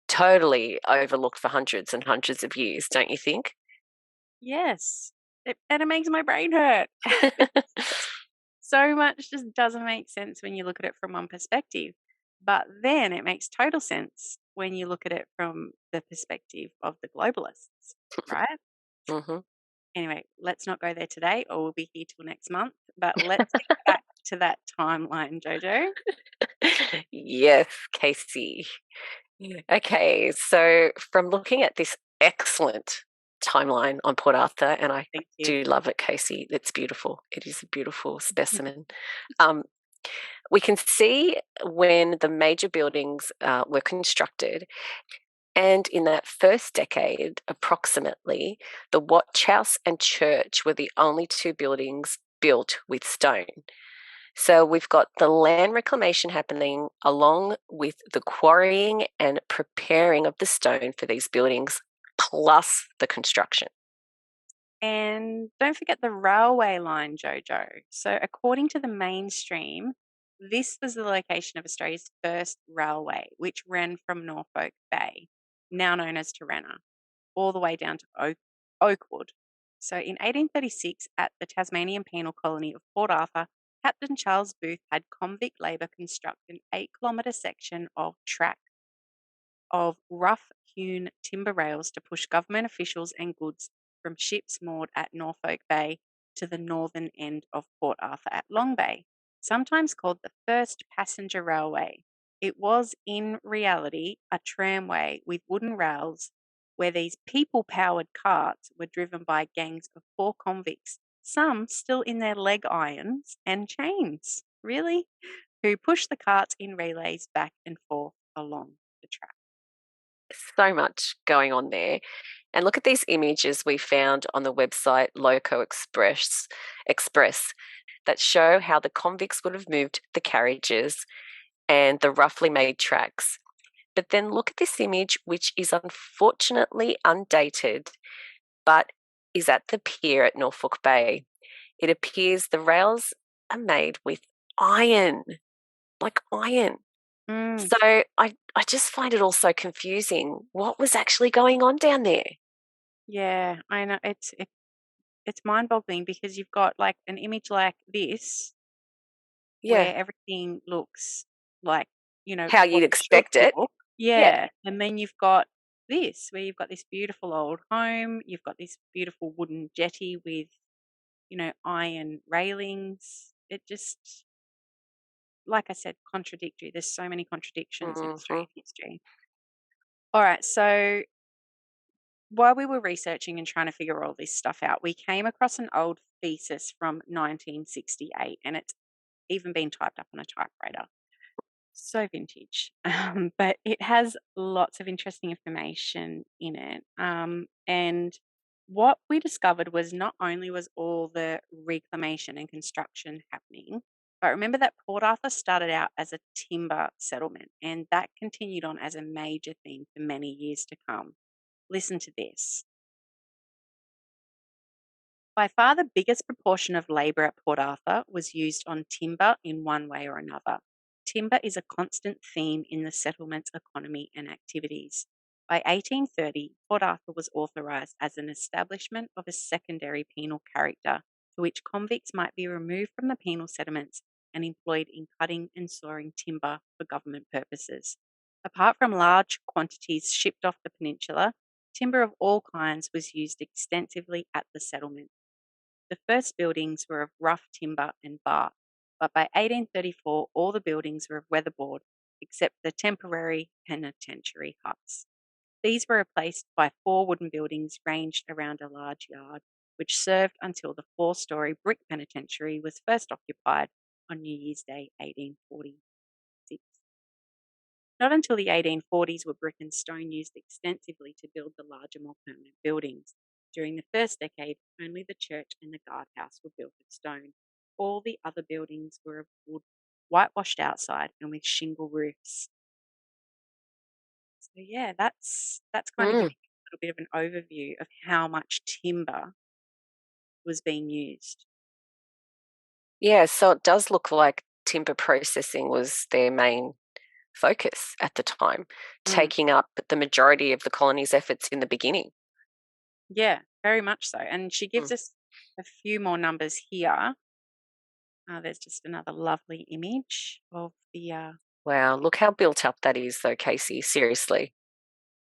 totally overlooked for hundreds and hundreds of years, don't you think? Yes, and it makes my brain hurt. So much just doesn't make sense when you look at it from one perspective. But then it makes total sense when you look at it from the perspective of the globalists, right? Hmm. Anyway, let's not go there today or we'll be here till next month. But let's get back to that timeline, Jojo. Yes, Casey. Okay, so from looking at this excellent timeline on Port Arthur, and I Thank you. do love it, Casey. It's beautiful. It is a beautiful specimen. Um, we can see when the major buildings were constructed, and in that first decade, approximately, the watch house and church were the only two buildings built with stone. So we've got the land reclamation happening along with the quarrying and preparing of the stone for these buildings, plus the construction. And don't forget the railway line, Jojo. So, according to the mainstream, this was the location of Australia's first railway, which ran from Norfolk Bay, now known as Turana, all the way down to Oakwood. So, in 1836, at the Tasmanian penal colony of Port Arthur, Captain Charles Booth had convict labour construct an 8-kilometre section of track of rough hewn timber rails to push government officials and goods from ships moored at Norfolk Bay to the northern end of Port Arthur at Long Bay, sometimes called the first passenger railway. It was in reality a tramway with wooden rails where these people powered carts were driven by gangs of 4 convicts, some still in their leg irons and chains, really, who pushed the carts in relays back and forth along the track. So much going on there. And look at these images we found on the website Loco Express that show how the convicts would have moved the carriages and the roughly made tracks. But then look at this image, which is unfortunately undated, but is at the pier at Norfolk Bay. It appears the rails are made with iron, like iron. Mm, So I just find it all so confusing. What was actually going on down there? yeah, I know. It's mind-boggling because you've got like an image like this Yeah, where everything looks like, how what you'd it should expect it. look. Yeah, Yeah. And then you've got this where you've got this beautiful old home, you've got this beautiful wooden jetty with, iron railings. it just, like I said, contradictory. There's so many contradictions in Mhm. Australian history. All right, so while we were researching and trying to figure all this stuff out, we came across an old thesis from 1968, and it's even been typed up on a typewriter. So vintage. But it has lots of interesting information in it. And what we discovered was not only was all the reclamation and construction happening, but remember that Port Arthur started out as a timber settlement, and that continued on as a major theme for many years to come. Listen to this. By far the biggest proportion of labour at Port Arthur was used on timber in one way or another. Timber is a constant theme in the settlement's economy and activities. By 1830, Port Arthur was authorised as an establishment of a secondary penal character, to which convicts might be removed from the penal settlements and employed in cutting and sawing timber for government purposes. Apart from large quantities shipped off the peninsula, timber of all kinds was used extensively at the settlement. The first buildings were of rough timber and bark, but by 1834 all the buildings were of weatherboard except the temporary penitentiary huts. These were replaced by 4 wooden buildings ranged around a large yard, which served until the 4-story brick penitentiary was first occupied on New Year's Day 1846. Not until the 1840s were brick and stone used extensively to build the larger, more permanent buildings. During the first decade, only the church and the guardhouse were built of stone. All the other buildings were of wood, whitewashed outside and with shingle roofs. So yeah, that's kind of Mm. giving you a little bit of an overview of how much timber was being used. Yeah, so it does look like timber processing was their main focus at the time, Mm, taking up the majority of the colony's efforts in the beginning. yeah, very much so. And she Mm. gives us a few more numbers here. There's just another lovely image of the Wow, look how built up that is, though, Casey. Seriously.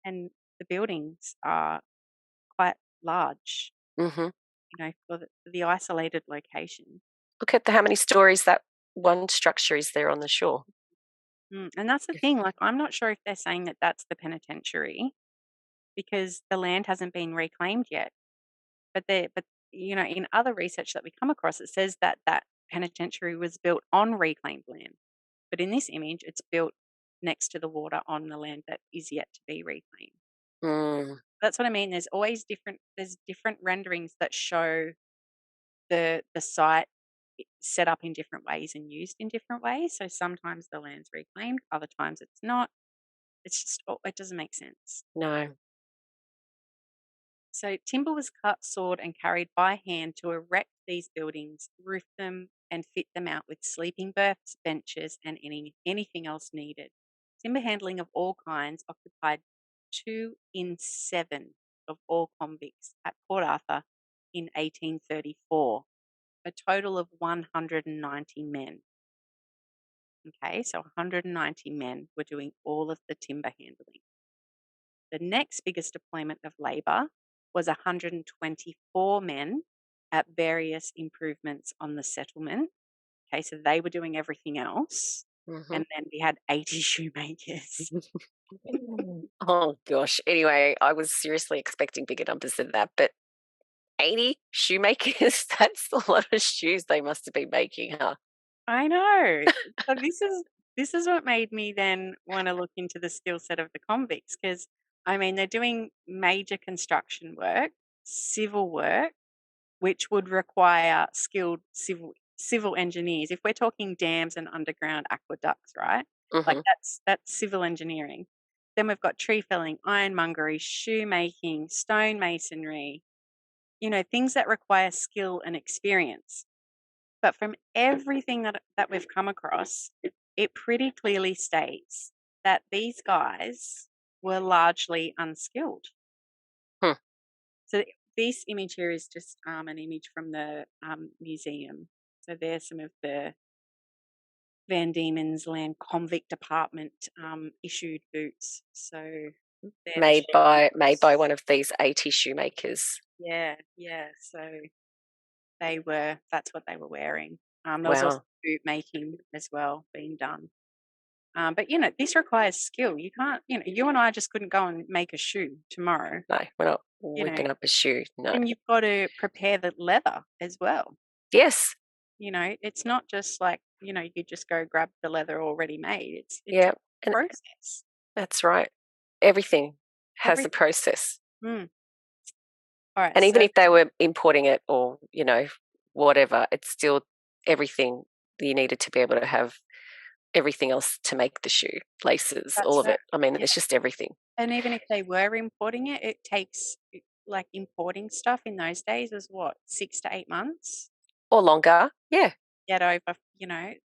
and the buildings are quite large, Hmm. for the isolated location. Look at how many stories that one structure is there on the shore. And that's the thing, like, I'm not sure if they're saying that that's the penitentiary because the land hasn't been reclaimed yet. But in other research that we come across, it says that that penitentiary was built on reclaimed land. But in this image, it's built next to the water on the land that is yet to be reclaimed. Mm, That's what I mean. There's different renderings that show the site set up in different ways and used in different ways. So sometimes the land's reclaimed, other times it's not. It's just it doesn't make sense. no. So timber was cut, sawed, and carried by hand to erect these buildings, roof them, and fit them out with sleeping berths, benches, and anything else needed. Timber handling of all kinds occupied 2 in 7 of all convicts at Port Arthur in 1834, a total of 190 men. Okay, so 190 men were doing all of the timber handling. The next biggest deployment of labour was 124 men at various improvements on the settlement. Okay, so they were doing everything else. Hmm. And then we had 80 shoemakers. Oh gosh. Anyway, I was seriously expecting bigger numbers than that, but 80 shoemakers, that's a lot of shoes they must have been making, huh? I know. So this is what made me then want to look into the skill set of the convicts because I mean they're doing major construction work, civil work, which would require skilled civil engineers. If we're talking dams and underground aqueducts, right? Like Hmm. that's civil engineering. Then we've got tree felling, ironmongery, shoemaking, stone masonry, things that require skill and experience. But from everything that we've come across, it pretty clearly states that these guys were largely unskilled. Hmm. So this image here is just an image from the museum. So there's some of the Van Diemen's Land Convict Department issued boots. So they're the Made by shoes. one of these 80 shoemakers. Yeah, yeah. So that's what they were wearing. There was also Wow. boot making as well being done. But this requires skill. You can't, you and I just couldn't go and make a shoe tomorrow. No, we're not You know, whipping up a shoe. No. and you've got to prepare the leather as well. Yes. It's not just like, you just go grab the leather already made. It's Yeah. a And process. that's right. Everything has a Everything. process. Mm. All right. And even So if they were importing it or, whatever, it's still everything you needed to be able to have everything else to make the shoe, laces, all that's of right. it. I mean, Yeah. it's just everything. And even if they were importing it, it takes like importing stuff in those days was what, 6 to 8 months? Or longer. Yeah. Get over,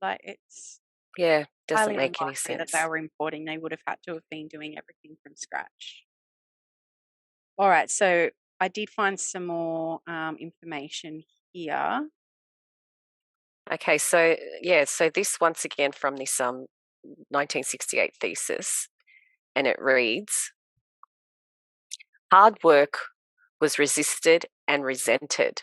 like it's Yeah. Doesn't highly make any unlikely that they sense. were importing. They would have had to have been doing everything from scratch. All right, so I did find some more information here. Okay, so yeah, so this once again from this 1968 thesis, and it reads, hard work was resisted and resented.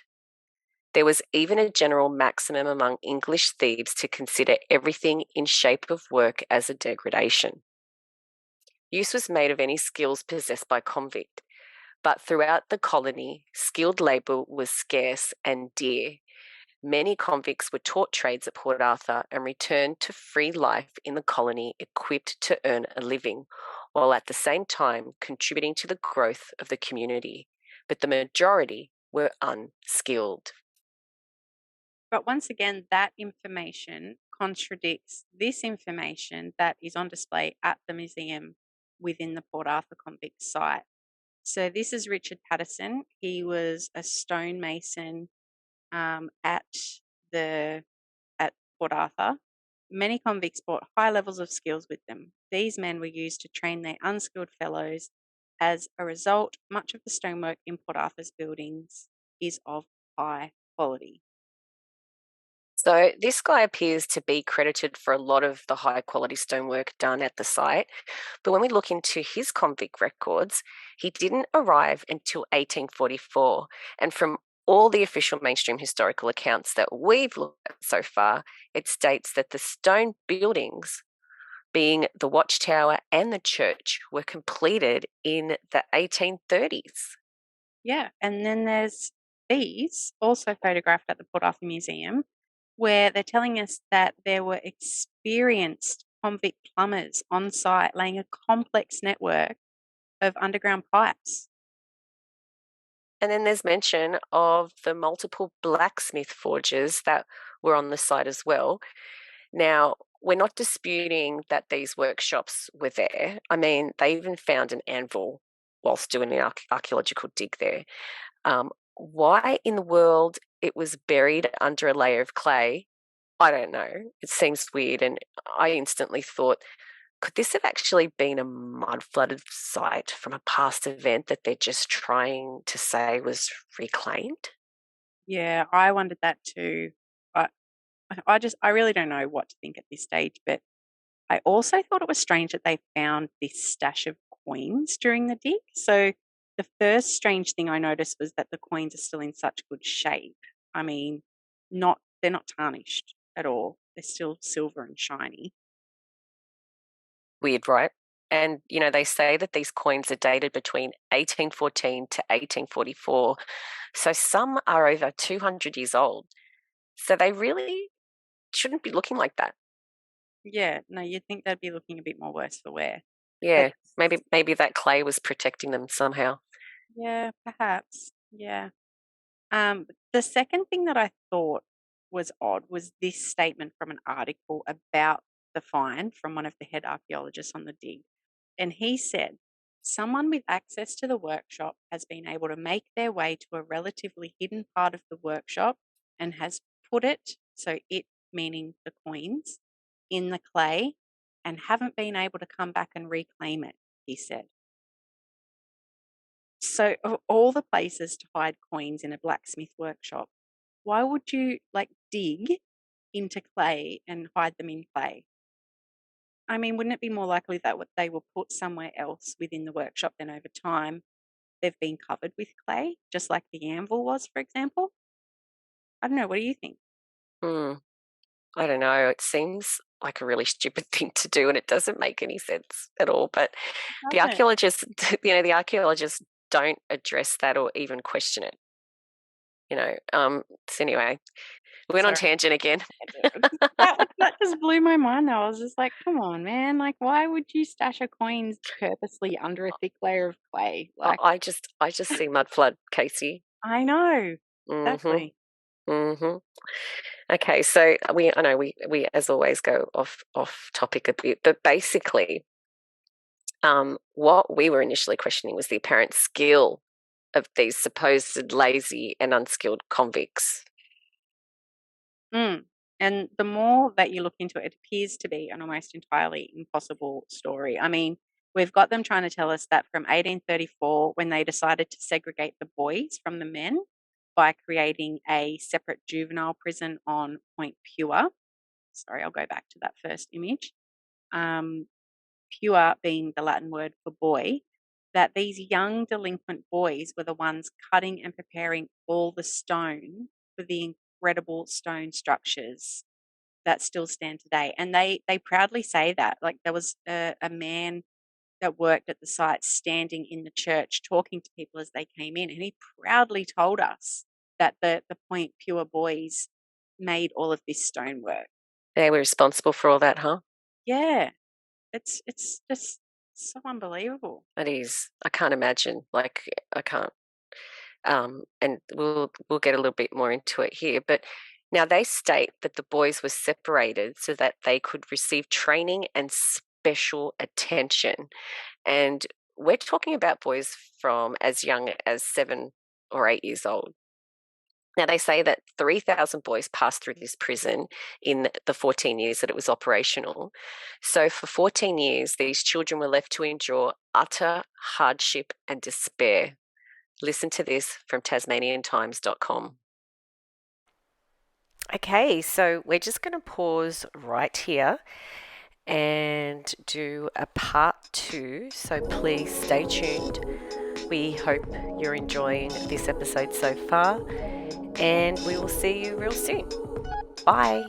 There was even a general maximum among English thieves to consider everything in shape of work as a degradation. Use was made of any skills possessed by convict, but throughout the colony, skilled labour was scarce and dear. Many convicts were taught trades at Port Arthur and returned to free life in the colony equipped to earn a living, while at the same time contributing to the growth of the community. But the majority were unskilled. But once again, that information contradicts this information that is on display at the museum within the Port Arthur convict site. So this is Richard Patterson. He was a stonemason at the at Port Arthur. Many convicts brought high levels of skills with them. These men were used to train their unskilled fellows. As a result, much of the stonework in Port Arthur's buildings is of high quality. So this guy appears to be credited for a lot of the high quality stonework done at the site. But when we look into his convict records, he didn't arrive until 1844. And from all the official mainstream historical accounts that we've looked at so far, it states that the stone buildings, being the watchtower and the church, were completed in the 1830s. Yeah, and then there's these also photographed at the Port Arthur Museum, where they're telling us that there were experienced convict plumbers on site laying a complex network of underground pipes. And then there's mention of the multiple blacksmith forges that were on the site as well. Now, we're not disputing that these workshops were there. I mean, they even found an anvil whilst doing an archaeological dig there. Why in the world it was buried under a layer of clay, I don't know. It seems weird. And I instantly thought, could this have actually been a mud flooded site from a past event that they're just trying to say was reclaimed? Yeah, I wondered that too. I, I really don't know what to think at this stage, but I also thought it was strange that they found this stash of coins during the dig. So the first strange thing I noticed was that the coins are still in such good shape. I mean, not they're not tarnished at all. They're still silver and shiny. Weird, right? And, they say that these coins are dated between 1814 to 1844. So some are over 200 years old. So they really shouldn't be looking like that. Yeah, no, you'd think they'd be looking a bit more worse for wear. But Yeah, maybe that clay was protecting them somehow. yeah, perhaps. Yeah. The second thing that I thought was odd was this statement from an article about the find from one of the head archaeologists on the dig. And he said, someone with access to the workshop has been able to make their way to a relatively hidden part of the workshop and has put it, so it meaning the coins, in the clay and haven't been able to come back and reclaim it, he said. So, of all the places to hide coins in a blacksmith workshop, why would you like dig into clay and hide them in clay? I mean, wouldn't it be more likely that what they were put somewhere else within the workshop then over time they've been covered with clay, just like the anvil was, for example? I don't know. What do you think? Hmm. I don't know. It seems like a really stupid thing to do, and it doesn't make any sense at all. But the Doesn't. archaeologists, the archaeologists don't address that or even question it. So anyway, we went on Sorry. tangent again. That just blew my mind though. I was just like, come on, man. Like, why would you stash a coin purposely under a thick layer of clay? Like, I just see mud flood, Casey. I know. Mm-hmm. Exactly. Mm-hmm. Okay, so I know we as always go off topic a bit, but basically, what we were initially questioning was the apparent skill of these supposed lazy and unskilled convicts. Mm. And the more that you look into it, it appears to be an almost entirely impossible story. I mean, we've got them trying to tell us that from 1834, when they decided to segregate the boys from the men by creating a separate juvenile prison on Point Puer. Sorry, I'll go back to that first image. Puer being the Latin word for boy, that these young delinquent boys were the ones cutting and preparing all the stone for the incredible stone structures that still stand today. And they proudly say that. Like there was a man that worked at the site standing in the church talking to people as they came in, and he proudly told us that the Point Puer boys made all of this stonework. They were responsible for all that, huh? Yeah, it's just so unbelievable. It is. I can't imagine. Like I can't. And we'll get a little bit more into it here. But now they state that the boys were separated so that they could receive training and special attention. And we're talking about boys from as young as 7 or 8 years old. Now, they say that 3,000 boys passed through this prison in the 14 years that it was operational. So, for 14 years, these children were left to endure utter hardship and despair. Listen to this from TasmanianTimes.com. Okay, so we're just going to pause right here and do a part 2. So please stay tuned. We hope you're enjoying this episode so far, and we will see you real soon. Bye.